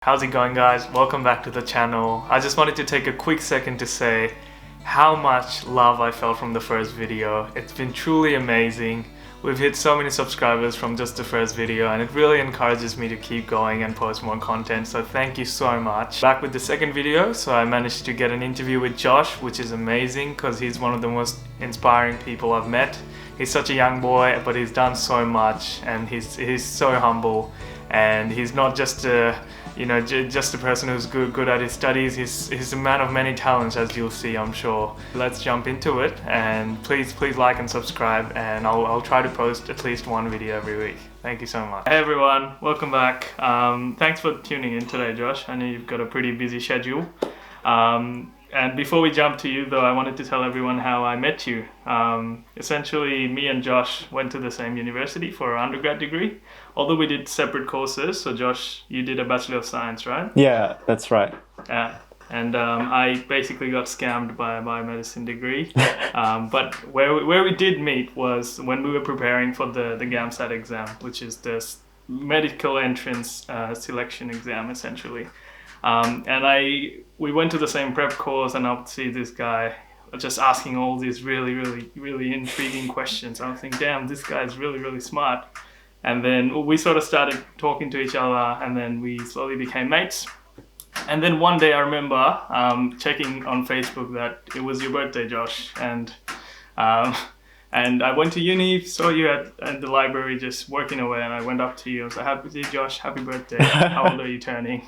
How's it going, guys? Welcome back to the channel. I just wanted to take a quick second to say how much love I felt from the first video. It's been truly amazing. We've hit so many subscribers from just the first video, and it really encourages me to keep going and post more content, so thank you so much. Back with the second video, so I managed to get an interview with Josh, which is amazing because he's one of the most inspiring people I've met. He's such a young boy, but he's done so much, and he's so humble, and he's not just a just a person who's good at his studies. He's a man of many talents, as you'll see, I'm sure. Let's jump into it, and please like and subscribe, and I'll try to post at least one video every week. Thank you so much. Hey everyone, welcome back. Thanks for tuning in today, Josh. I know you've got a pretty busy schedule. And before we jump to you though, I wanted to tell everyone how I met you. Essentially, me and Josh went to the same university for our undergrad degree, although we did separate courses. So Josh, you did a Bachelor of Science, right? Yeah, that's right. Yeah. And I basically got scammed by a biomedicine degree. But where we did meet was when we were preparing for the GAMSAT exam, which is the medical entrance selection exam, essentially. We went to the same prep course, and I would see this guy just asking all these really intriguing questions. I was thinking, damn, this guy is really smart. And then we sort of started talking to each other, and then we slowly became mates. And then one day I remember checking on Facebook that it was your birthday, Josh, and I went to uni, saw you at the library just working away, and I went up to you. I was like, "Happy Josh, happy birthday! How old are you turning?"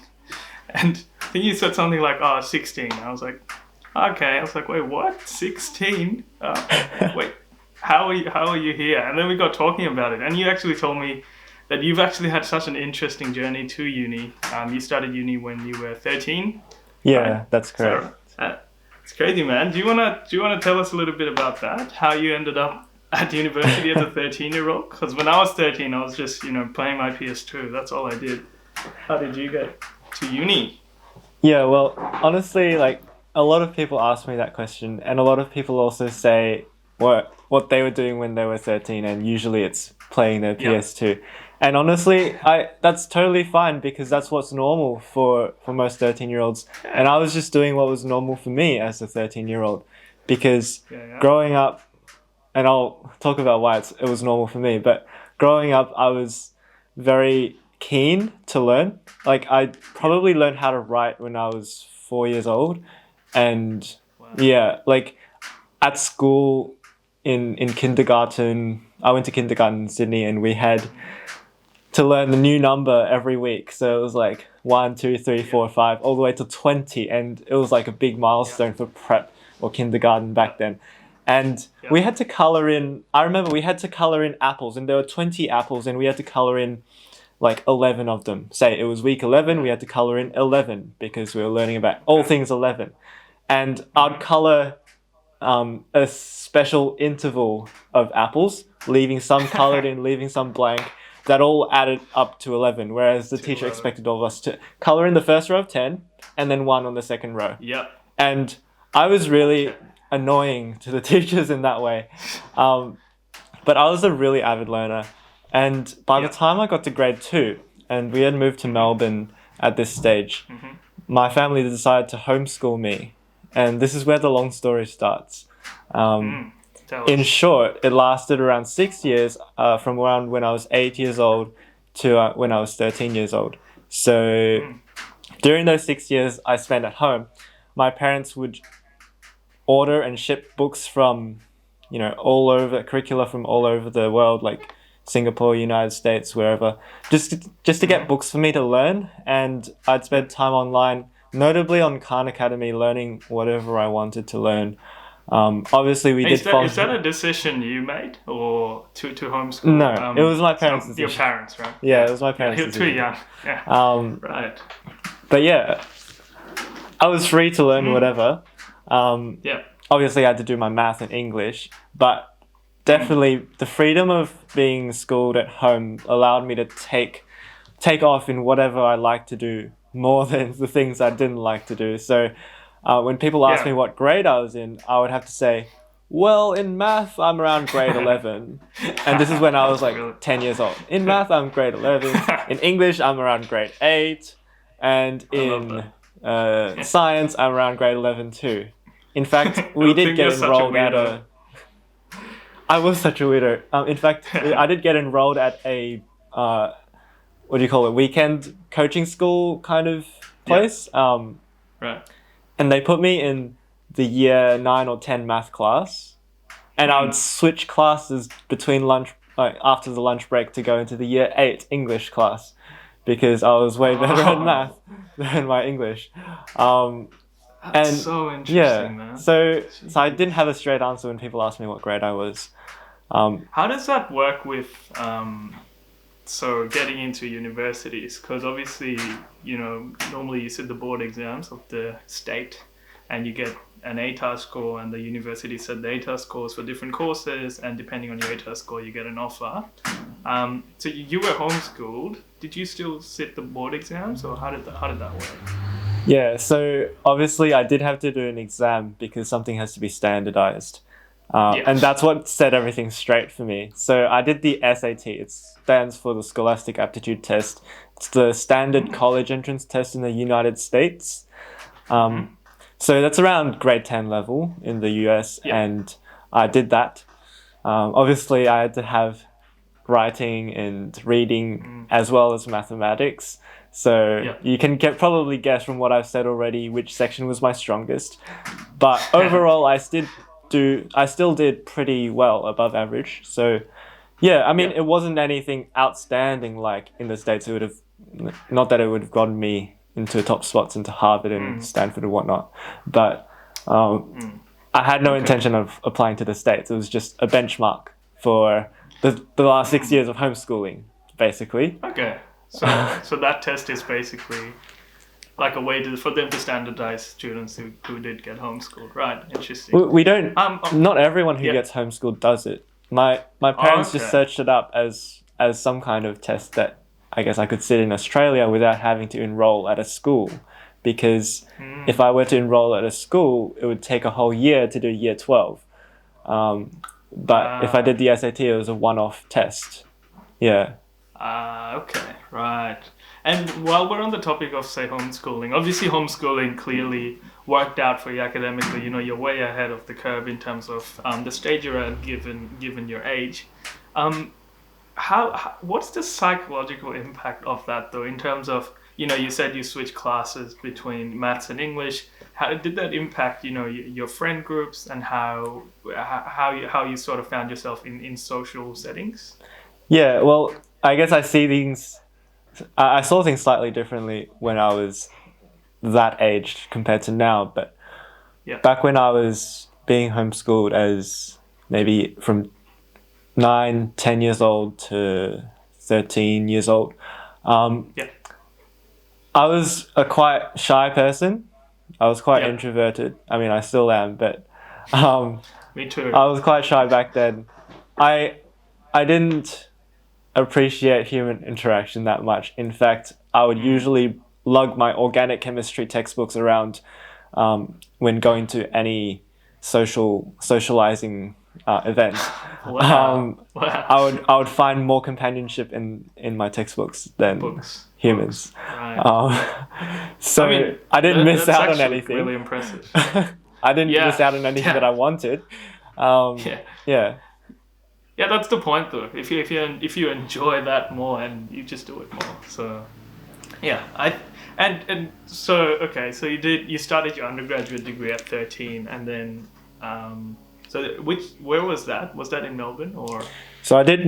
And I think you said something like, 16. I was like, okay. I was like, wait, what? 16? Wait, how are you here? And then we got talking about it. And you actually told me that you've actually had such an interesting journey to uni. You started uni when you were 13? Yeah, right? that's correct. So, it's crazy, man. Do you wanna tell us a little bit about that? How you ended up at university as a 13-year-old? Because when I was 13, I was just, playing my PS2. That's all I did. How did you get to uni? Yeah, well, honestly, a lot of people ask me that question, and a lot of people also say what they were doing when they were 13, and usually it's playing their PS2. And honestly, that's totally fine, because that's what's normal for most 13-year-olds. And I was just doing what was normal for me as a 13-year-old, because growing up, and I'll talk about why it was normal for me, but growing up, I was very keen to learn. I probably learned how to write when I was 4 years old, and at school in kindergarten, I went to kindergarten in Sydney, and we had to learn the new number every week. So it was 1, 2, 3, 4, 5, all the way to 20, and it was a big milestone for prep or kindergarten back then. And we had to color in. I remember we had to color in apples, and there were 20 apples, and we had to color in 11 of them. Say it was week 11, we had to color in 11 because we were learning about all things 11. And I'd color a special interval of apples, leaving some colored in, leaving some blank. That all added up to 11, whereas the teacher expected all of us to color in the first row of 10 and then 1 on the second row. Yep. And I was really annoying to the teachers in that way. But I was a really avid learner. And by the time I got to grade 2, and we had moved to Melbourne at this stage, my family decided to homeschool me. And this is where the long story starts. In short, it lasted around 6 years, from around when I was 8 years old to when I was 13 years old. So during those 6 years I spent at home, my parents would order and ship books from, all over, curricula from all over the world, Singapore, United States, wherever, just to get books for me to learn. And I'd spend time online, notably on Khan Academy, learning whatever I wanted to learn. Obviously, we did. Is that a decision you made, or to homeschool? No, it was my parents' decision. Your parents, right? Yeah, it was my parents' decision. Too young. Yeah. Right. But yeah, I was free to learn whatever. Obviously, I had to do my math and English, but definitely the freedom of being schooled at home allowed me to take off in whatever I like to do more than the things I didn't like to do. So when people ask me what grade I was in, I would have to say, well, in math, I'm around grade 11. And this is when I was 10 years old. In math, I'm grade 11. In English, I'm around grade 8. And I love in that. science, I'm around grade 11 too. In fact, we I did think get you're such a enrolled at weirdo. I was such a weirdo. In fact, I did get enrolled at a what do you call it? Weekend coaching school kind of Yeah, place. right. And they put me in the year 9 or 10 math class, and I would Mm. switch classes between lunch, like after the lunch break, to go into the year 8 English class, because I was way better at Oh, math than my English. Um, that's and so yeah, interesting, man. so I didn't Jeez. have a straight answer when people asked me what grade I was. Um, How does that work with so getting into universities? Because obviously, normally you sit the board exams of the state, and you get an ATAR score, and the university set the ATAR scores for different courses, and depending on your ATAR score, you get an offer. So you were homeschooled. Did you still sit the board exams, or how did that work? Yeah, so obviously I did have to do an exam because something has to be standardized. Yeah. And that's what set everything straight for me. So I did the SAT. It stands for the Scholastic Aptitude Test. It's the standard college entrance test in the United States. Mm-hmm. So that's around grade 10 level in the US, Yeah. and I did that. Obviously, I had to have writing and reading as well as mathematics. So Yeah. you can probably guess from what I've said already which section was my strongest. But overall, I still did pretty well, above average. So yeah, I mean, Yeah. it wasn't anything outstanding like in the States. It would have, not that it would have gotten me into top spots into Harvard and Stanford and whatnot, but I had no Okay. intention of applying to the States. It was just a benchmark for the last 6 years of homeschooling, basically. Okay. So that test is basically like a way for them to standardize students who did get homeschooled. Right. Interesting. We don't. Oh, Not everyone who yeah. gets homeschooled does it. My Oh, parents just okay. searched it up as some kind of test that I guess I could sit in Australia without having to enroll at a school, because if I were to enroll at a school, it would take a whole year to do year 12. But if I did the SAT, it was a one-off test. Yeah. Okay, right. And while we're on the topic of, say, homeschooling, obviously homeschooling clearly worked out for you academically. You're way ahead of the curve in terms of the stage you're at, given your age. Um, what's the psychological impact of that, though, in terms of, you said you switched classes between maths and English. How did that impact, your friend groups, and how you sort of found yourself in social settings? Yeah, well, I guess I saw things slightly differently when I was that age compared to now. But Yeah. back when I was being homeschooled as maybe from 9, 10 years old to 13 years old, Yeah. I was a quite shy person. I was quite Yeah. introverted. I mean, I still am, but um, Me too. I was quite shy back then. I didn't appreciate human interaction that much. In fact, I would usually lug my organic chemistry textbooks around when going to any socializing event. Wow. Wow. I would find more companionship in my textbooks than Books. humans. Right. So I mean, I didn't miss that's out on actually anything. really impressive. I didn't Yeah. miss out on anything Yeah. that I wanted. Yeah. Yeah. Yeah, that's the point, though. If you enjoy that more, and you just do it more. So, yeah, and so okay, so you started your undergraduate degree at 13, and then where was that? Was that in Melbourne or? So I started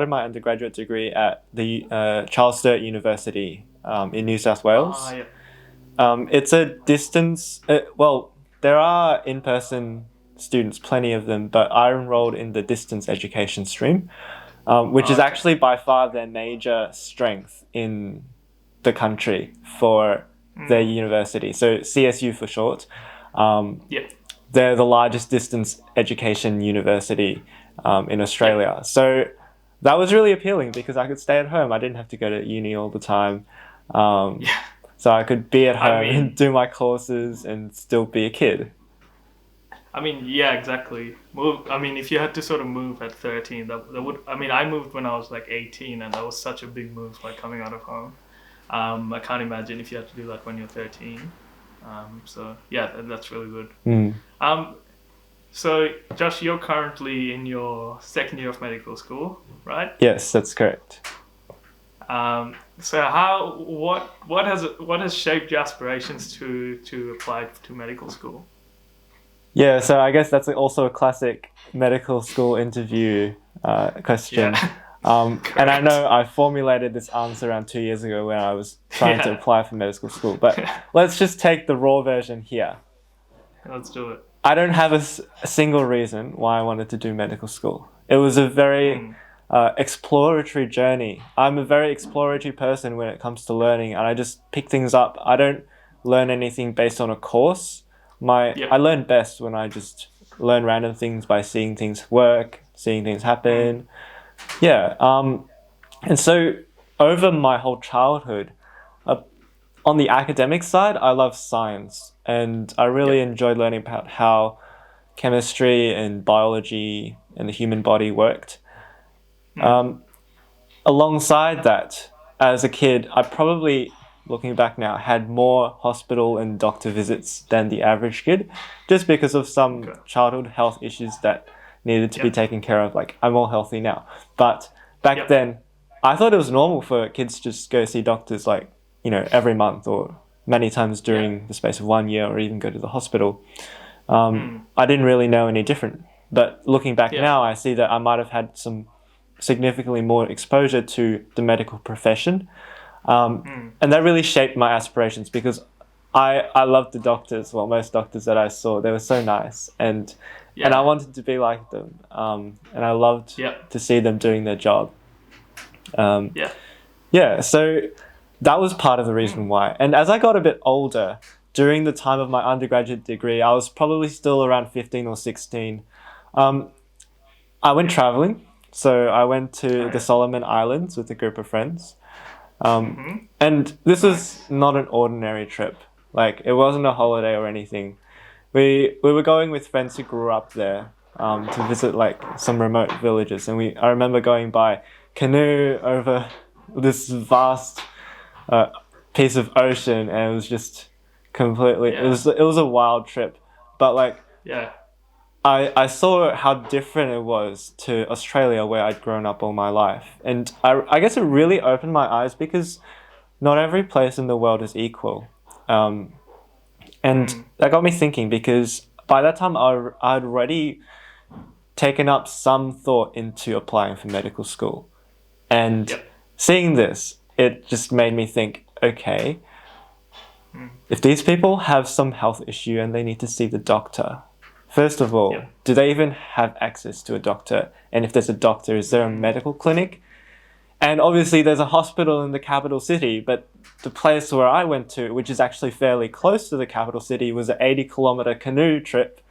my undergraduate degree at the Charles Sturt University in New South Wales. Yeah. It's a distance. Well, there are in-person students, plenty of them, but I enrolled in the distance education stream, which is Okay. actually by far their major strength in the country for their university. So CSU for short. Yeah. They're the largest distance education university in Australia. So that was really appealing because I could stay at home. I didn't have to go to uni all the time. Yeah. So I could be at I home mean- and do my courses and still be a kid. I mean, yeah, exactly. If you had to sort of move at 13, that would. I mean, I moved when I was like 18, and that was such a big move, like coming out of home. I can't imagine if you had to do that when you're 13. So yeah, that's really good. Mm. So Josh, you're currently in your second year of medical school, right? Yes, that's correct. So what has shaped your aspirations to apply to medical school? Yeah, so I guess that's also a classic medical school interview question. Yeah. And I know I formulated this answer around 2 years ago when I was trying to Yeah. apply for medical school, but let's just take the raw version here. Let's do it. I don't have a single reason why I wanted to do medical school. It was a very exploratory journey. I'm a very exploratory person when it comes to learning, and I just pick things up. I don't learn anything based on a course. I learn best when I just learn random things by seeing things work, seeing things happen. Yeah. And so over my whole childhood, on the academic side, I love science, and I really enjoyed learning about how chemistry and biology and the human body worked. Alongside that, as a kid, I probably, looking back now, had more hospital and doctor visits than the average kid, just because of some childhood health issues that needed to be taken care of. Like, I'm all healthy now. But back then, I thought it was normal for kids to just go see doctors, like, every month or many times during the space of 1 year, or even go to the hospital. I didn't really know any different. But looking back now, I see that I might have had some significantly more exposure to the medical profession. And that really shaped my aspirations, because I loved the doctors. Well, most doctors that I saw, they were so nice, and I wanted to be like them. And I loved to see them doing their job. So that was part of the reason why. And as I got a bit older, during the time of my undergraduate degree, I was probably still around 15 or 16. I went traveling. So I went to the Solomon Islands with a group of friends. And this was not an ordinary trip. Like, it wasn't a holiday or anything. We were going with friends who grew up there to visit like some remote villages. And I remember going by canoe over this vast piece of ocean, and it was just completely it was a wild trip. But like I saw how different it was to Australia, where I'd grown up all my life. And I guess it really opened my eyes, because not every place in the world is equal. And that got me thinking, because by that time I'd already taken up some thought into applying for medical school. And seeing this, it just made me think, okay, if these people have some health issue and they need to see the doctor, first of all, do they even have access to a doctor? And if there's a doctor, is there a medical clinic? And obviously there's a hospital in the capital city, but the place where I went to, which is actually fairly close to the capital city, was an 80-kilometer canoe trip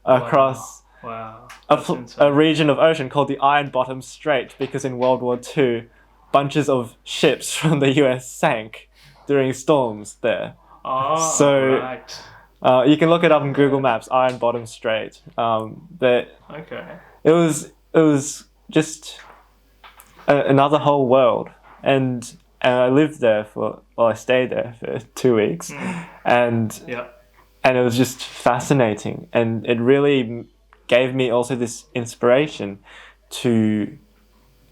across a region of ocean called the Iron Bottom Strait, because in World War II, bunches of ships from the US sank during storms there. You can look it up on Google Maps, Iron Bottom Strait. But it was just another whole world, and I lived there I stayed there for 2 weeks, and it was just fascinating, and it really gave me also this inspiration to,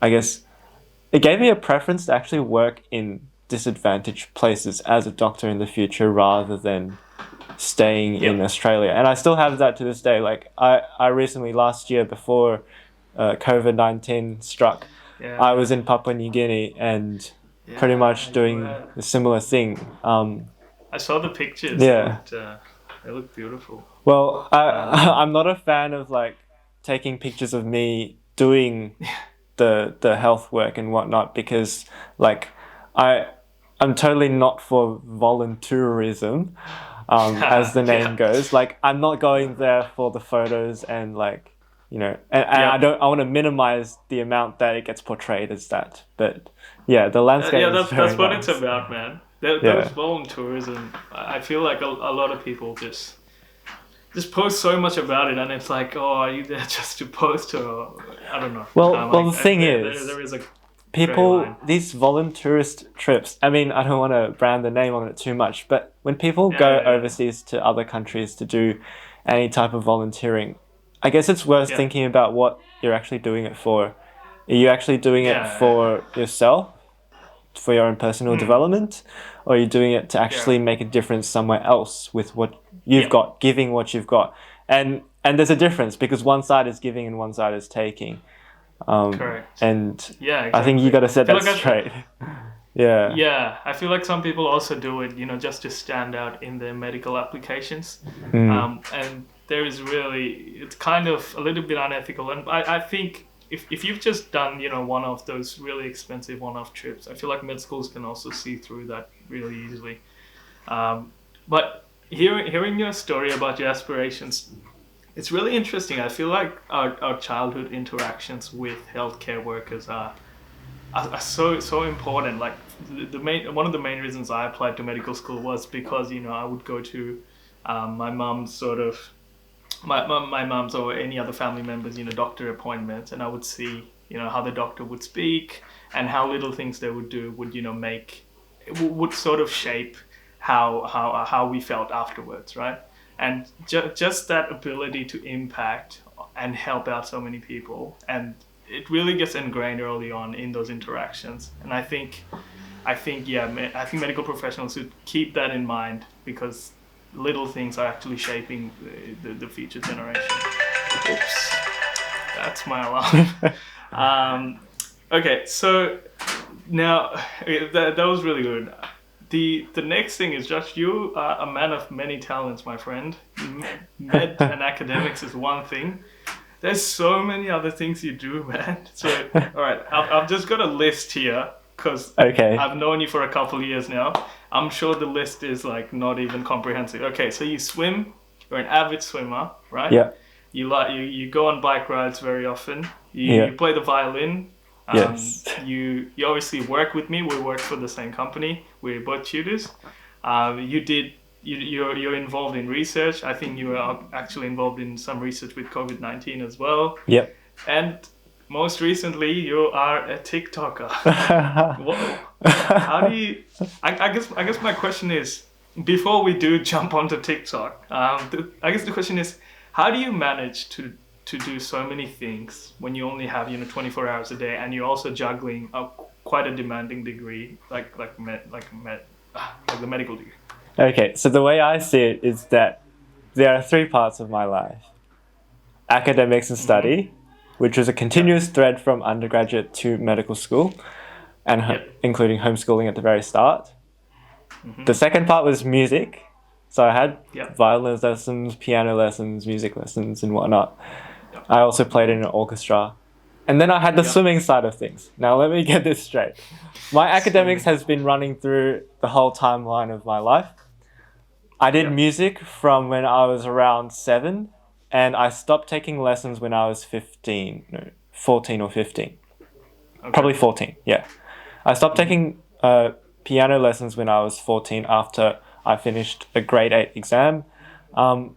I guess, it gave me a preference to actually work in disadvantaged places as a doctor in the future, rather than staying in Australia. And I still have that to this day. Like, I recently, last year, before COVID-19 struck, I was in Papua New Guinea, and pretty much doing a similar thing. I saw the pictures. They look beautiful. Well, I'm not a fan of like taking pictures of me doing the health work and whatnot, because like I'm totally not for voluntourism, as the name goes. Like, I'm not going there for the photos and like, and I want to minimize the amount that it gets portrayed as that. But the landscape is very that's what nice. it's about, man. Those voluntourism, I feel like a lot of people just post so much about it, and it's like, oh, are you there just to post, or I don't know. Well, the thing is, there is a people, line. these volunteerist trips, I mean, I don't want to brand the name on it too much, but when people go overseas to other countries to do any type of volunteering, I guess it's worth thinking about what you're actually doing it for. Are you actually doing it for yourself, for your own personal development, or are you doing it to actually make a difference somewhere else with what you've got, giving what you've got? And there's a difference because one side is giving and one side is taking. Correct. And exactly. I think you got to set that straight. Yeah, I feel like some people also do it, just to stand out in their medical applications. And there is really, it's kind of a little bit unethical. And I think if you've just done, one of those really expensive one-off trips, I feel like med schools can also see through that really easily. But hearing your story about your aspirations, it's really interesting. I feel like our childhood interactions with healthcare workers are so important. Like one of the main reasons I applied to medical school was because I would go to my mum's my mum's or any other family members doctor appointments, and I would see how the doctor would speak and how little things they would do would would sort of shape how we felt afterwards, right? And just that ability to impact and help out so many people, and it really gets ingrained early on in those interactions. And I think medical professionals should keep that in mind, because little things are actually shaping the future generation. Oops, that's my alarm. Okay, so now that was really good. The next thing is, Josh, you are a man of many talents, my friend. Med and academics is one thing. There's so many other things you do, man. So, all right, I've just got a list here because I've known you for a couple of years now. I'm sure the list is like not even comprehensive. Okay, so you swim. You're an avid swimmer, right? Yeah. You go on bike rides very often. You play the violin. Yes. You obviously work with me. We work for the same company. We're both tutors. You're involved in research. I think you are actually involved in some research with COVID-19 as well. Yep. And most recently, you are a TikToker. How do you? I guess my question is, before we do jump onto TikTok, I guess the question is, how do you manage to do so many things when you only have 24 hours a day, and you're also juggling quite a demanding degree like the medical degree? Okay, so the way I see it is that there are three parts of my life: academics and study, which was a continuous thread from undergraduate to medical school, and including homeschooling at the very start. The second part was music. So I had violin lessons, piano lessons, music lessons, and whatnot. I also played in an orchestra. And then I had the swimming side of things. Now let me get this straight. My academics has been running through the whole timeline of my life. I did music from when I was around 7, and I stopped taking lessons when I was 14 or 15. Okay. Probably 14, yeah. I stopped taking piano lessons when I was 14 after I finished a grade 8 exam. And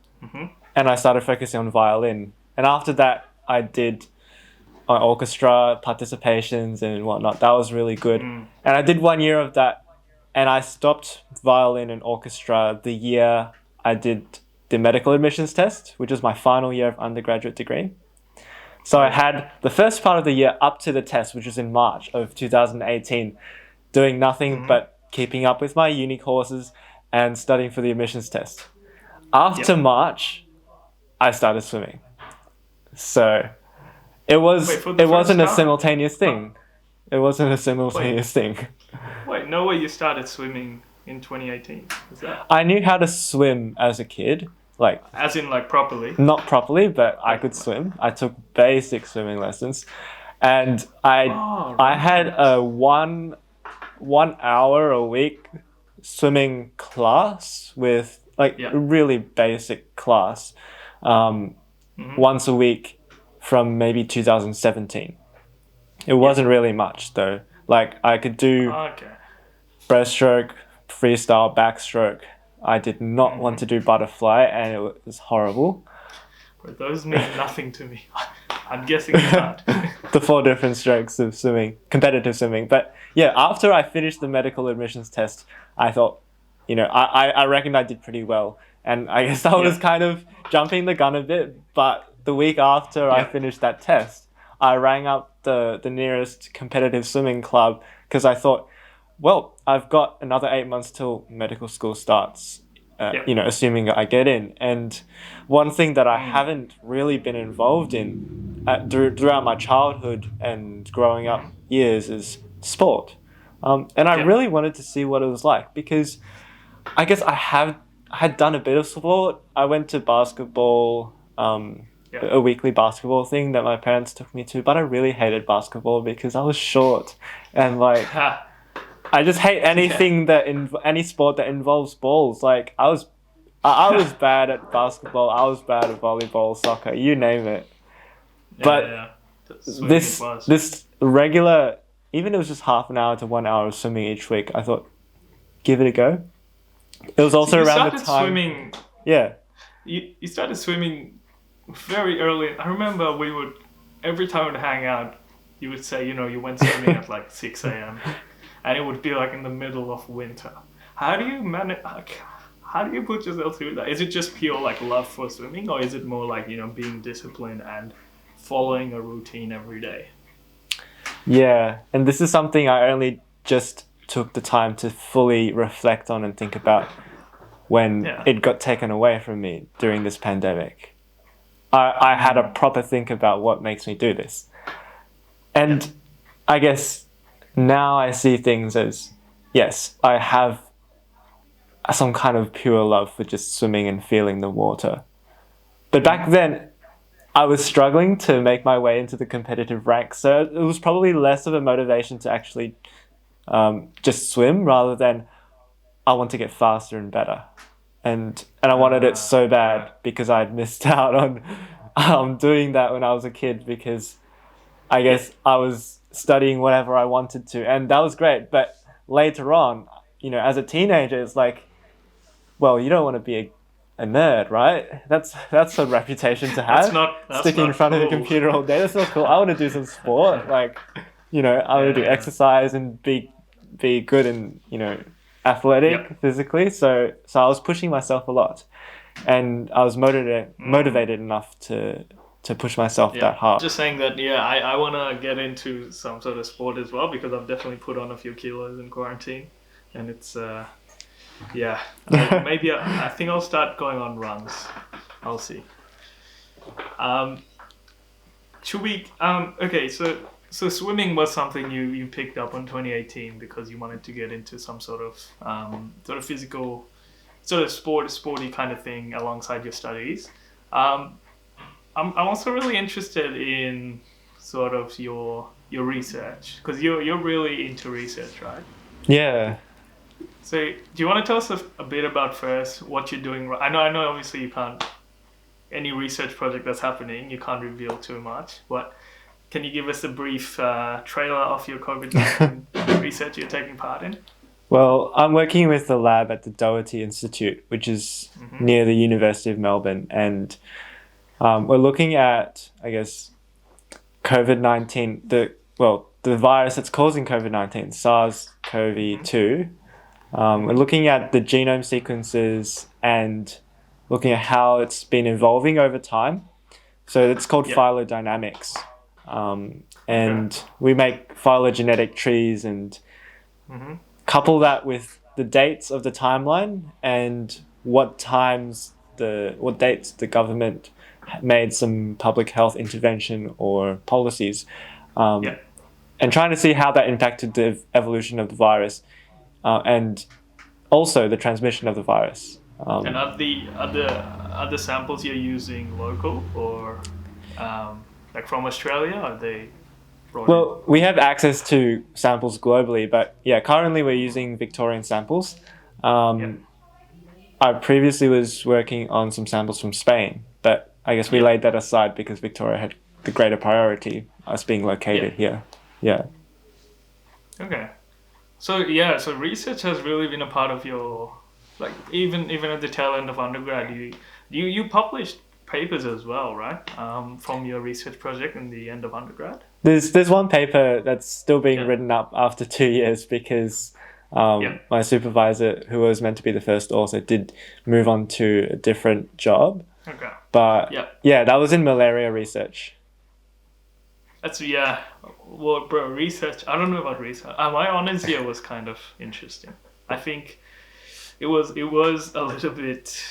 I started focusing on violin. And after that, I did orchestra participations and whatnot. That was really good. And I did 1 year of that, and I stopped violin and orchestra the year I did the medical admissions test, which was my final year of undergraduate degree. So I had the first part of the year up to the test, which was in March of 2018, doing nothing but keeping up with my uni courses and studying for the admissions test. After March, I started swimming. So it wasn't a simultaneous thing. It wasn't a simultaneous thing. Wait, no way you started swimming in 2018? Is that? I knew how to swim as a kid. As in properly? Not properly, but I could swim. I took basic swimming lessons. And I had a one hour a week swimming class with really basic class once a week from maybe 2017. It wasn't really much though. I could do breaststroke, freestyle, backstroke. I did not want to do butterfly, and it was horrible. But those mean nothing to me. I'm guessing you can't. the 4 different strokes of swimming, competitive swimming. But yeah, after I finished the medical admissions test, I thought, I reckon I did pretty well. And I guess I was kind of jumping the gun a bit. But the week after I finished that test, I rang up the nearest competitive swimming club because I thought, well, I've got another 8 months till medical school starts, assuming I get in. And one thing that I haven't really been involved in throughout my childhood and growing up years is sport. And I really wanted to see what it was like because I guess I had done a bit of sport. I went to basketball, a weekly basketball thing that my parents took me to, but I really hated basketball because I was short and like I just hate anything any sport that involves balls. Like I was bad at basketball, I was bad at volleyball, soccer, you name it. But this regular, even if it was just half an hour to 1 hour of swimming each week, I thought, give it a go. It was also around the time. Swimming, you started swimming very early. I remember every time we'd hang out, you would say, you went swimming at like 6 a.m. and it would be like in the middle of winter. How do you manage? How do you put yourself through that? Is it just pure like love for swimming, or is it more like being disciplined and following a routine every day? Yeah, and this is something I only just took the time to fully reflect on and think about when it got taken away from me during this pandemic. I had a proper think about what makes me do this. And I guess now I see things as, yes, I have some kind of pure love for just swimming and feeling the water. But back then, I was struggling to make my way into the competitive ranks, so it was probably less of a motivation to actually just swim rather than I want to get faster and better. And I wanted it so bad because I'd missed out on doing that when I was a kid because I guess I was studying whatever I wanted to, and that was great. But later on, as a teenager, it's like, well, you don't want to be a nerd, right? That's a reputation to have. That's sticking in front of a computer all day. That's not cool. I want to do some sport, like, I want to do exercise and be good and athletic physically. So I was pushing myself a lot, and I was motivated enough to push myself that hard. Just saying that, I want to get into some sort of sport as well because I've definitely put on a few kilos in quarantine, and it's maybe I think I'll start going on runs. I'll see. Should we okay, so swimming was something you picked up in 2018 because you wanted to get into some sort of physical, sort of sporty kind of thing alongside your studies. I'm also really interested in sort of your research because you're really into research, right? Yeah. So do you want to tell us a bit about first what you're doing? I know obviously you can't, any research project that's happening, you can't reveal too much, but can you give us a brief trailer of your COVID-19 research you're taking part in? Well, I'm working with the lab at the Doherty Institute, which is near the University of Melbourne, and we're looking at, I guess, COVID-19, the virus that's causing COVID-19, SARS-CoV-2. We're looking at the genome sequences and looking at how it's been evolving over time. So it's called phylogenetic. And we make phylogenetic trees and couple that with the dates of the timeline and what dates the government made some public health intervention or policies, and trying to see how that impacted the evolution of the virus and also the transmission of the virus. And are the samples you're using local or like from Australia? Are they brought in? We have access to samples globally, but currently we're using Victorian samples. I previously was working on some samples from Spain, but I guess we laid that aside because Victoria had the greater priority, us being located here. Yeah. Okay. So research has really been a part of your, like, even at the tail end of undergrad, you published papers as well, right? From your research project in the end of undergrad. There's one paper that's still being Yeah. written up after 2 years because Yeah. my supervisor, who was meant to be the first author, did move on to a different job. Okay. But Yeah. yeah, that was in malaria research. That's Well, bro, research. I don't know about research. My honors year was kind of interesting. I think it was a little bit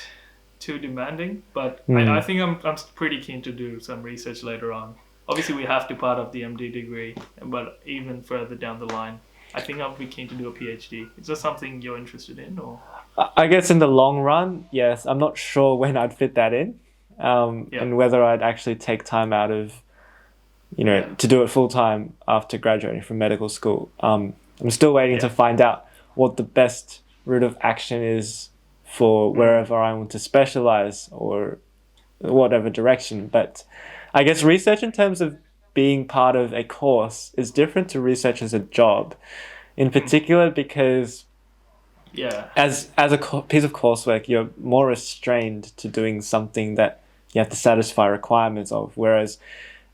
too demanding, but I think I'm pretty keen to do some research later on. Obviously, we have to part of the MD degree, but even further down the line, I think I'll be keen to do a PhD. Is that something you're interested in, or? I guess in the long run, yes. I'm not sure when I'd fit that in, and whether I'd actually take time out of, to do it full time after graduating from medical school. I'm still waiting to find out what the best route of action is for wherever I want to specialize or whatever direction. But I guess research in terms of being part of a course is different to research as a job, in particular because as a piece of coursework, you're more restrained to doing something that you have to satisfy requirements of, whereas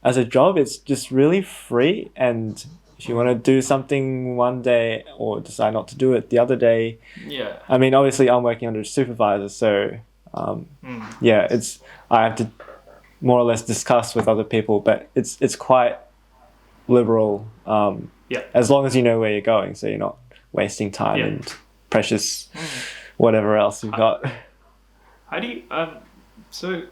as a job, it's just really free, and if you want to do something one day or decide not to do it the other day. Yeah. I mean, obviously I'm working under a supervisor, so I have to more or less discuss with other people, but it's quite liberal. As long as you know where you're going, so you're not wasting time and precious whatever else you've got. How do you so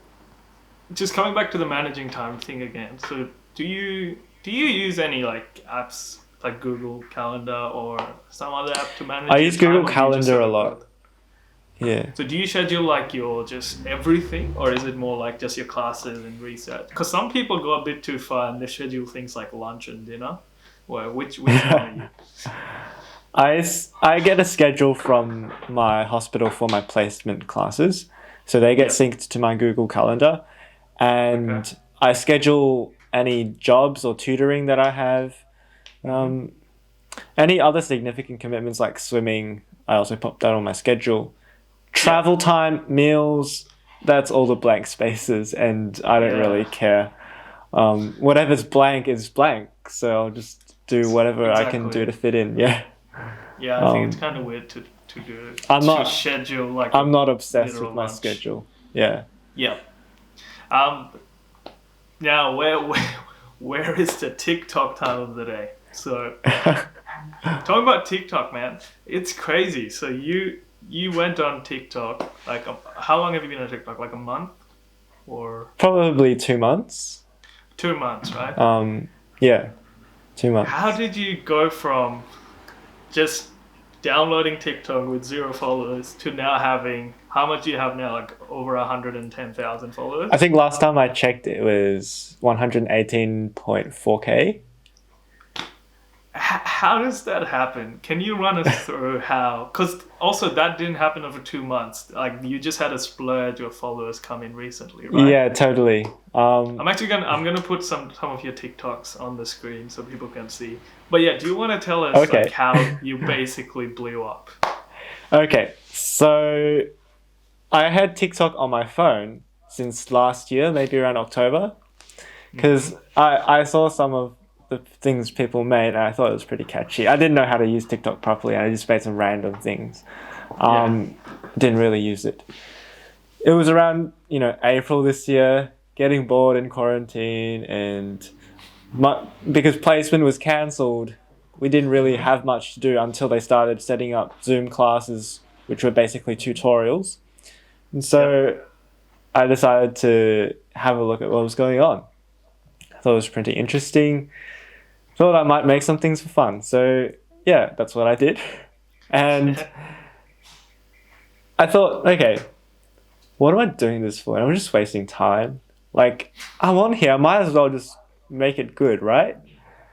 just coming back to the managing time thing again, so do you use any like apps like Google Calendar or some other app to manage I your use time, Google or do you Calendar just sort a of lot. Yeah. So do you schedule like your just everything, or is it more like just your classes and research? Because some people go a bit too far and they schedule things like lunch and dinner. Well, which one are you? I get a schedule from my hospital for my placement classes, so they get synced to my Google Calendar, and I schedule any jobs or tutoring that I have. Any other significant commitments like swimming, I also pop that on my schedule. Travel time, meals, that's all the blank spaces, and I don't really care. Whatever's blank is blank, so I'll just do whatever I can do to fit in. Yeah. Yeah, I think it's kind of weird to do. Schedule like. I'm not obsessed with my schedule. Yeah. Yeah. Now where is the TikTok time of the day? So talking about TikTok, man, it's crazy. So you went on TikTok, like how long have you been on TikTok? Like a month, or probably 2 months. 2 months, right? Yeah, 2 months. How did you go from just downloading TikTok with 0 followers to now having, how much do you have now? Like over 110,000 followers? I think last time I checked it was 118.4K. How does that happen? Can you run us through how? Because also that didn't happen over 2 months. Like you just had a splurge of followers come in recently, right? Yeah, totally. I'm gonna put some of your TikToks on the screen so people can see. But yeah, do you want to tell us like how you basically blew up? Okay, so I had TikTok on my phone since last year, maybe around October, because I saw some of the things people made and I thought it was pretty catchy. I didn't know how to use TikTok properly. I just made some random things. Didn't really use it. It was around, April this year, getting bored in quarantine, and because placement was cancelled, we didn't really have much to do until they started setting up Zoom classes, which were basically tutorials. And so I decided to have a look at what was going on. I thought it was pretty interesting. Thought I might make some things for fun. So yeah, that's what I did. And I thought, okay, what am I doing this for? I'm just wasting time. Like, I'm on here, I might as well just make it good, right?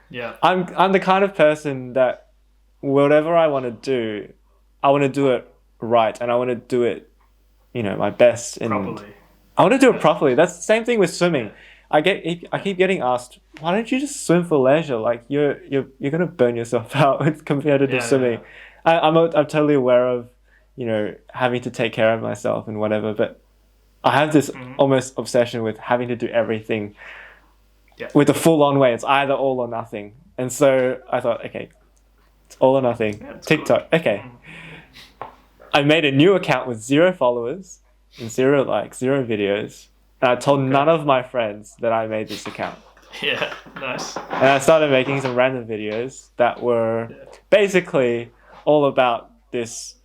Yeah. I'm the kind of person that whatever I want to do, I want to do it right, and I want to do it, my best. And properly. I want to do it properly. That's the same thing with swimming. I keep getting asked, why don't you just swim for leisure? Like you're gonna burn yourself out with competitive swimming. Yeah. I'm totally aware of, having to take care of myself and whatever, but I have this almost obsession with having to do everything Yeah. with a full-on way. It's either all or nothing. And so I thought, okay, it's all or nothing. Yeah, it's TikTok, cool. okay. I made a new account with 0 followers and 0 likes, 0 videos. And I told none of my friends that I made this account. Yeah, nice. And I started making some random videos that were basically all about this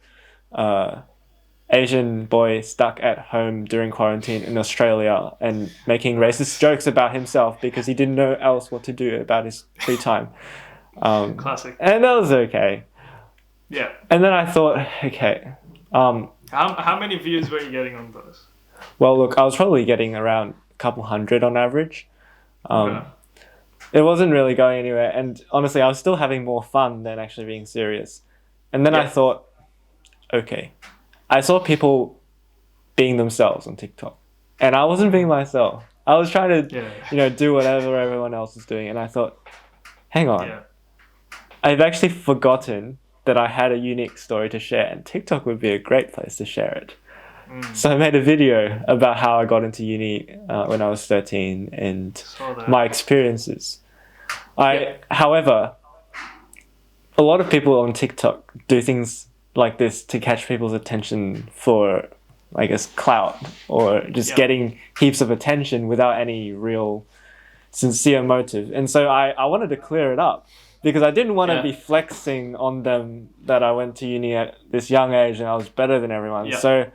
Asian boy stuck at home during quarantine in Australia and making racist jokes about himself because he didn't know else what to do about his free time. Classic. And that was okay. Yeah. And then I thought, okay. How many views were you getting on those? Well, look, I was probably getting around a couple hundred on average. Okay. It wasn't really going anywhere. And honestly, I was still having more fun than actually being serious. And then I thought, okay. I saw people being themselves on TikTok. And I wasn't being myself. I was trying to, do whatever everyone else is doing. And I thought, hang on. Yeah. I've actually forgotten that I had a unique story to share. And TikTok would be a great place to share it. So I made a video about how I got into uni when I was 13 and my experiences. However, a lot of people on TikTok do things like this to catch people's attention for, I guess, clout or just getting heaps of attention without any real sincere motive. And so I wanted to clear it up because I didn't want to be flexing on them that I went to uni at this young age and I was better than everyone. Yeah. So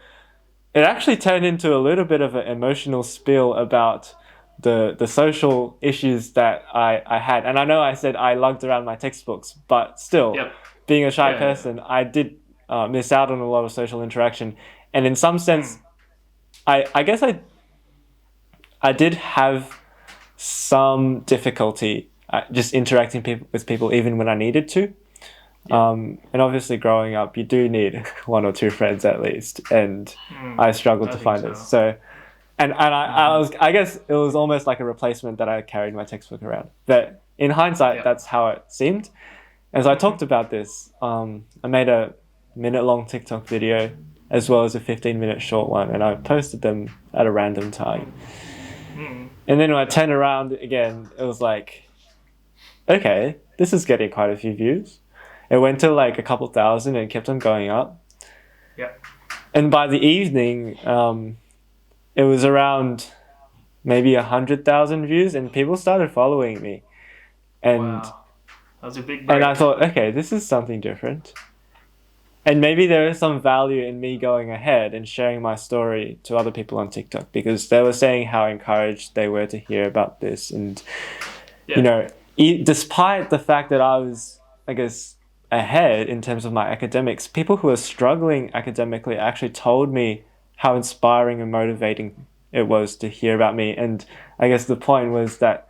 it actually turned into a little bit of an emotional spiel about the social issues that I had. And I know I said I lugged around my textbooks, but still, being a shy person, I did miss out on a lot of social interaction. And in some sense, I guess I did have some difficulty just interacting with people even when I needed to. And obviously growing up, you do need 1 or 2 friends at least. And I struggled to find this. So, and I guess it was almost like a replacement that I carried my textbook around. But in hindsight, that's how it seemed. As I talked about this, I made a minute-long TikTok video as well as a 15-minute short one, and I posted them at a random time. And then when I turned around again, it was like, okay, this is getting quite a few views. It went to like a couple thousand and kept on going up. Yeah. And by the evening, it was around maybe 100,000 views, and people started following me. And that was a big break. And I thought, okay, this is something different. And maybe there is some value in me going ahead and sharing my story to other people on TikTok because they were saying how encouraged they were to hear about this. And, despite the fact that I was, I guess, ahead in terms of my academics, people who are struggling academically actually told me how inspiring and motivating it was to hear about me. And I guess the point was that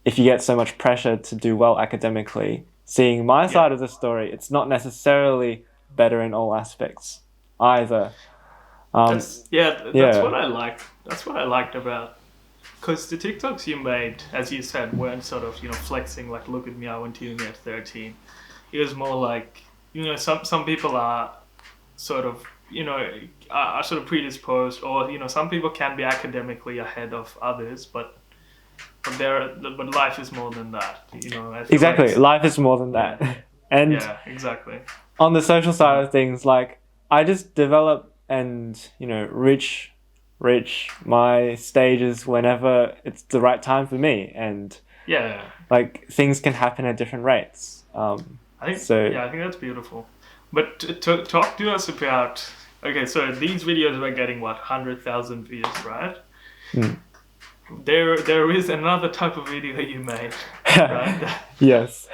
if you get so much pressure to do well academically, seeing my side of the story, it's not necessarily better in all aspects either. That's what I liked. That's what I liked about, because the TikToks you made, as you said, weren't sort of flexing like, look at me, I went to uni at 13. It was more like, some people are sort of are sort of predisposed, or some people can be academically ahead of others, but life is more than that. I feel exactly, life is more than that. And exactly. On the social side of things, like I just develop and reach my stages whenever it's the right time for me, and like things can happen at different rates. I think that's beautiful. But talk to us about, okay, so these videos were getting 100,000 views, right? There is another type of video you made, right? Yes.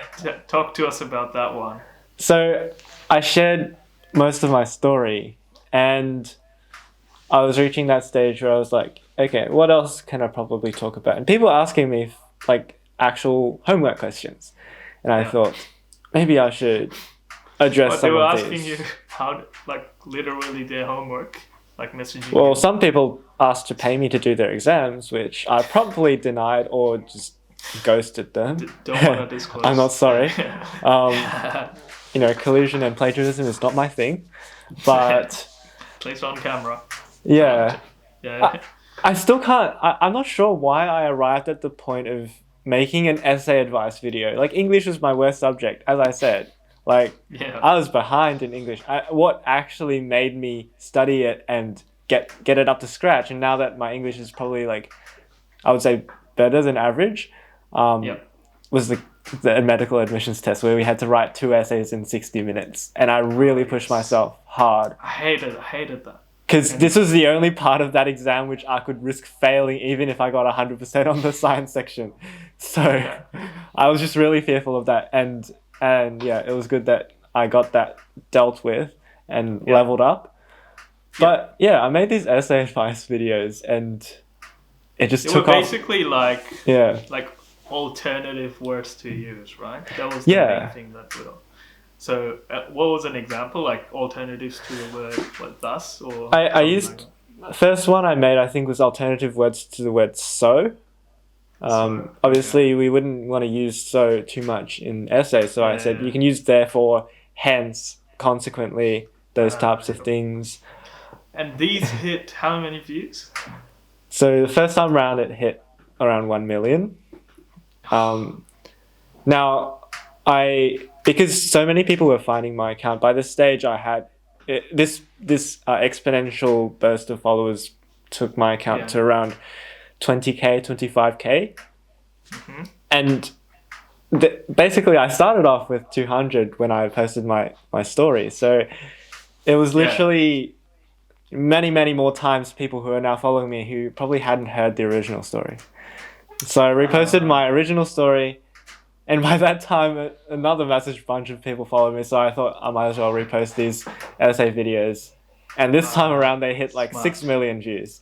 Talk to us about that one. So I shared most of my story, and I was reaching that stage where I was like, okay, what else can I probably talk about? And people asking me like actual homework questions, and I thought maybe I should address some of these. They were asking you how, like, literally their homework, like messaging. Well, some people asked to pay me to do their exams, which I promptly denied or just ghosted them. Don't want to disclose. I'm not sorry. Collusion and plagiarism is not my thing, but place on camera. Yeah. Yeah. I still can't. I'm not sure why I arrived at the point of making an essay advice video. Like, English was my worst subject, as I said. Like, Yeah. I was behind in English. What actually made me study it and get it up to scratch, and now that my English is probably, like, I would say better than average, Yeah. was the medical admissions test, where we had to write 2 essays in 60 minutes, and I really pushed myself hard. I hated that. Because this was the only part of that exam which I could risk failing, even if I got 100% on the science section. So I was just really fearful of that. And yeah, it was good that I got that dealt with and leveled up. But yeah, I made these essay advice videos, and it just took off. Basically like alternative words to use, right? That was the main thing that would. So, what was an example, like alternatives to the word, what, thus, or? I used, first one I made, I think, was alternative words to the word so. Obviously, we wouldn't want to use so too much in essays, so I said you can use therefore, hence, consequently, those types of things. And these hit how many views? So the first time round, it hit around 1 million. Now, because so many people were finding my account, by this stage I had this exponential burst of followers took my account to around 20k, 25k. Mm-hmm. And basically I started off with 200 when I posted my story. So it was literally many more times people who are now following me who probably hadn't heard the original story. So I reposted my original story. And by that time, another massive bunch of people followed me, so I thought I might as well repost these essay videos. And this time around, they hit like 6 million views.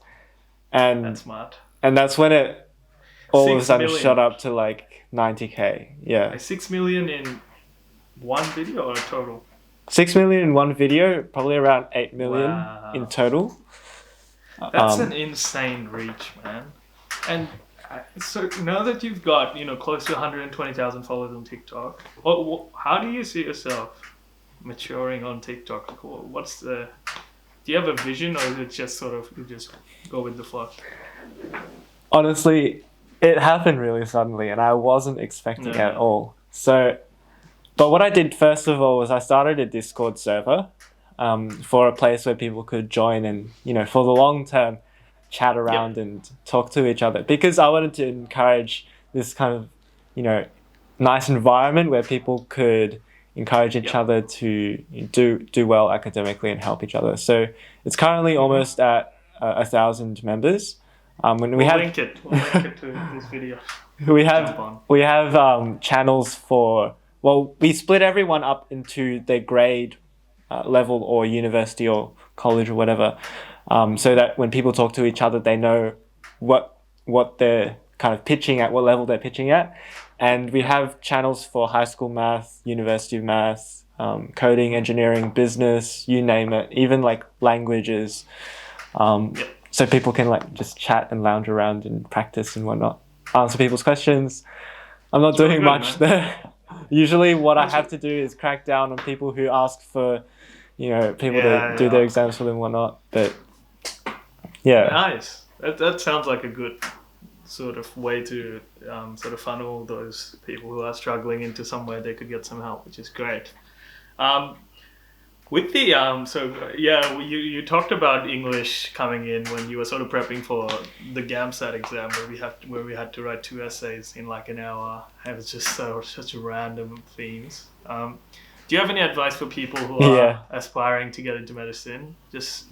And that's smart. And that's when it all of a sudden shot up to like 90k. Yeah. Like 6 million in one video or total? 6 million in one video, probably around 8 million in total. That's an insane reach, man. And so now that you've got, close to 120,000 followers on TikTok, how do you see yourself maturing on TikTok? Do you have a vision, or is it just sort of, you just go with the flow? Honestly, it happened really suddenly and I wasn't expecting it at all. So, but what I did first of all was I started a Discord server for a place where people could join and, for the long term, chat around and talk to each other, because I wanted to encourage this kind of, nice environment where people could encourage each other to do well academically and help each other. So it's currently almost at 1,000 members. We'll link it to this video. We have channels for, we split everyone up into their grade level or university or college or whatever. So that when people talk to each other, they know what they're kind of pitching at, what level they're pitching at. And we have channels for high school math, university math, coding, engineering, business, you name it, even like languages. So people can like just chat and lounge around and practice and whatnot, answer people's questions. I'm not doing much there. Usually what I have to do is crack down on people who ask for, people to do their exams for them and whatnot. But yeah. Nice. That sounds like a good sort of way to sort of funnel those people who are struggling into somewhere they could get some help, which is great. With the you talked about English coming in when you were sort of prepping for the GAMSAT exam where we had to write 2 essays in like an hour. It was just such random themes. Do you have any advice for people who are aspiring to get into medicine? Just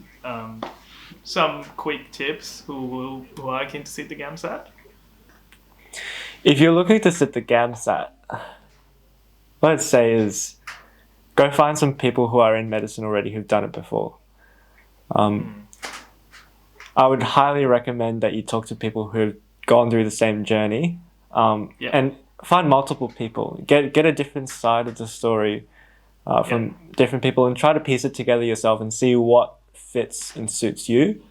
some quick tips who are keen to sit the GAMSAT? If you're looking to sit the GAMSAT, what I'd say is go find some people who are in medicine already who've done it before. I would highly recommend that you talk to people who've gone through the same journey, and find multiple people. Get a different side of the story from different people and try to piece it together yourself and see what fits and suits you.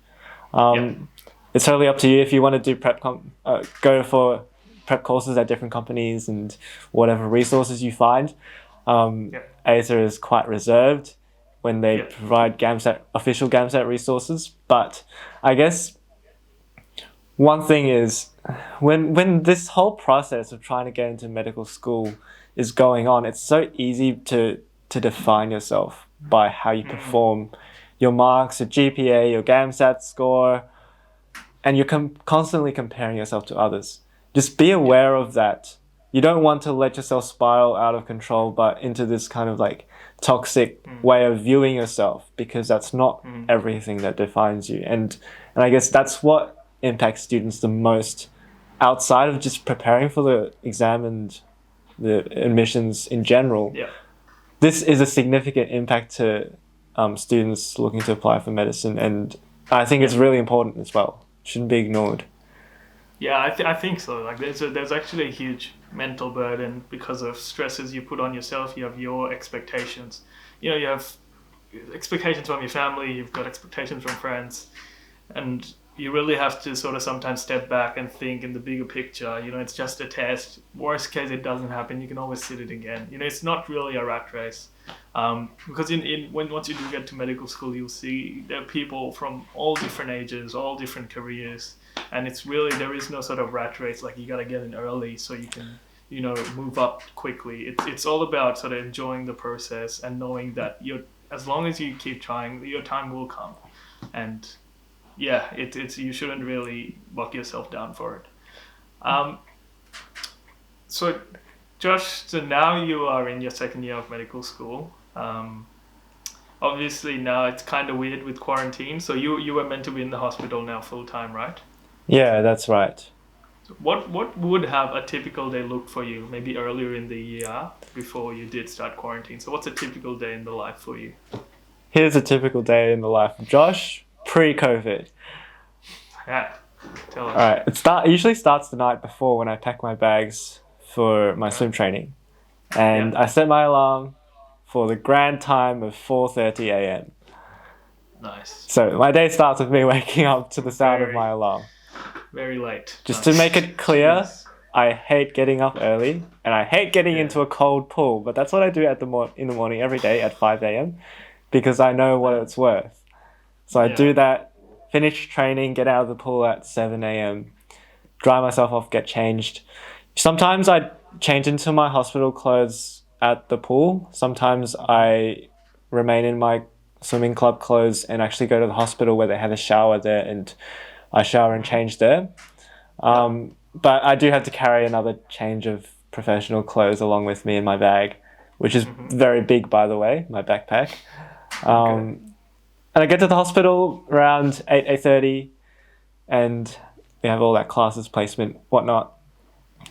It's totally up to you if you want to do go for prep courses at different companies and whatever resources you find. ASA is quite reserved when they provide official GAMSAT resources, but I guess one thing is when this whole process of trying to get into medical school is going on, it's so easy to define yourself by how you perform, your marks, your GPA, your GAMSAT score, and you're constantly comparing yourself to others. Just be aware of that. You don't want to let yourself spiral out of control, but into this kind of like toxic way of viewing yourself, because that's not everything that defines you. And I guess that's what impacts students the most, outside of just preparing for the exam and the admissions in general. Yeah. This is a significant impact to students looking to apply for medicine, and I think it's really important as well. Shouldn't be ignored. Yeah, I think so. Like there's actually a huge mental burden because of stresses you put on yourself. You have your expectations. You know, you have expectations from your family. You've got expectations from friends, and you really have to sort of sometimes step back and think in the bigger picture. You know, it's just a test. Worst case, it doesn't happen. You can always sit it again. You know, it's not really a rat race. Because once you do get to medical school, you'll see there are people from all different ages, all different careers, and it's really, there is no sort of rat race. Like, you got to get in early so you can, you know, move up quickly. It's all about sort of enjoying the process and knowing that as long as you keep trying, your time will come. And yeah, it's you shouldn't really lock yourself down for it. So Josh, so now you are in your second year of medical school. Obviously now it's kind of weird with quarantine. So you were meant to be in the hospital now full time, right? Yeah, that's right. So what would have a typical day look for you? Maybe earlier in the year before you did start quarantine. So what's a typical day in the life for you? Here's a typical day in the life of Josh pre-COVID. Yeah, tell us. All right, it usually starts the night before when I pack my bags for my swim training, and I set my alarm for the grand time of 4:30 a.m. Nice. So my day starts with me waking up to the sound of my alarm. Very late. Just to make it clear, I hate getting up early, and I hate getting into a cold pool, but that's what I do in the morning every day at 5 a.m. because I know what it's worth. So I do that, finish training, get out of the pool at 7 a.m., dry myself off, get changed. Sometimes I change into my hospital clothes at the pool. Sometimes I remain in my swimming club clothes and actually go to the hospital where they have a shower there, and I shower and change there. But I do have to carry another change of professional clothes along with me in my bag, which is very big, by the way, my backpack. And I get to the hospital around 8:30, and we have all that classes, placement, whatnot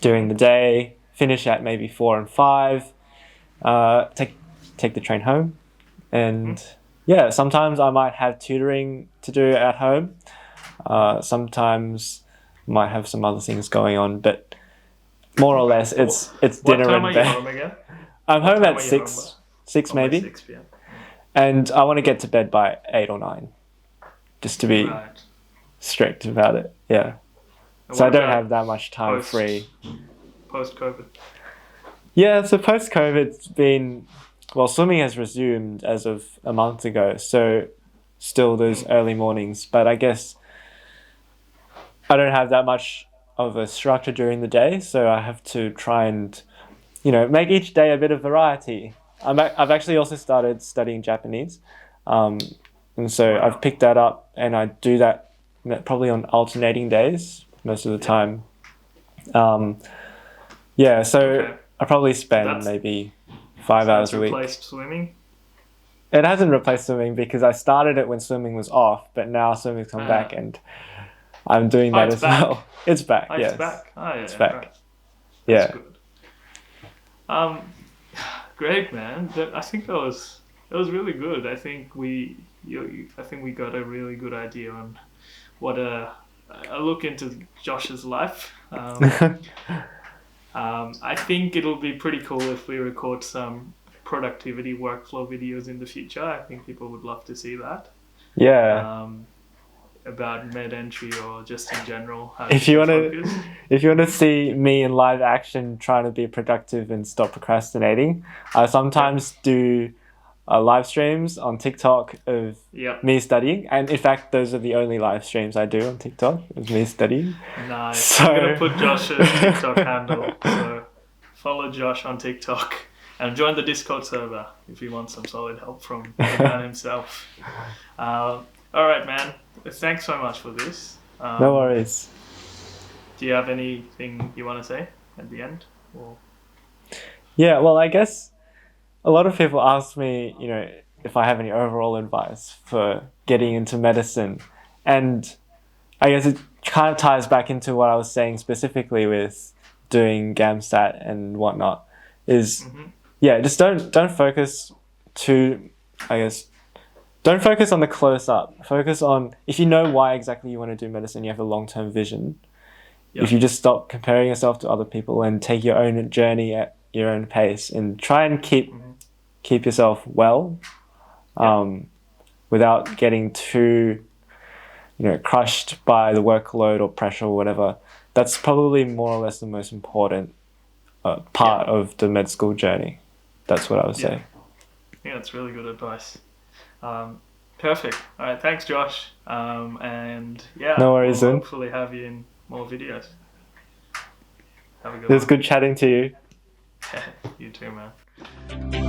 during the day. Finish at maybe 4 and 5. Take the train home, and sometimes I might have tutoring to do at home. Sometimes might have some other things going on, but more or less it's dinner and bed. What time are you home again? I'm home at 6 maybe. 6 p.m. And I want to get to bed by 8 or 9, just to be strict about it. Yeah. So I don't have that much time free. Post-COVID. Yeah, so post-COVID, it's been, swimming has resumed as of a month ago, so still those early mornings, but I guess I don't have that much of a structure during the day, so I have to try and, make each day a bit of variety. I've actually also started studying Japanese, and so I've picked that up, and I do that probably on alternating days most of the time. I probably spend maybe 5 hours a week. Replaced swimming? It hasn't replaced swimming because I started it when swimming was off, but now swimming's come back, and I'm doing that as well. It's back. Yes. It's back. It's back. Right. Yeah. Good. Great, man. I think that was really good. I think we got a really good idea on what a look into Josh's life. I think it'll be pretty cool if we record some productivity workflow videos in the future. I think people would love to see that. Yeah. About med entry or just in general. If you want to see me in live action trying to be productive and stop procrastinating, I sometimes do live streams on TikTok of Yep. me studying, and in fact, those are the only live streams I do on TikTok, is me studying. Nice. So- I'm gonna put Josh's TikTok handle. So follow Josh on TikTok and join the Discord server if you want some solid help from the man himself. All right, man. Thanks so much for this. No worries. Do you have anything you want to say at the end? Or... Yeah, well, I guess a lot of people ask me, you know, if I have any overall advice for getting into medicine. And I guess it kind of ties back into what I was saying specifically with doing GAMSAT and whatnot, is, yeah, just don't focus don't focus on the close up. Focus on, if you know why exactly you want to do medicine, you have a long-term vision. Yep. If you just stop comparing yourself to other people and take your own journey at your own pace and try and keep yourself well, without getting too, crushed by the workload or pressure or whatever. That's probably more or less the most important part of the med school journey. That's what I would say. Yeah, that's really good advice. Perfect. All right, thanks, Josh. And yeah, no worries, we'll hopefully have you in more videos. Have a good It was one. good chatting to you. You too, man.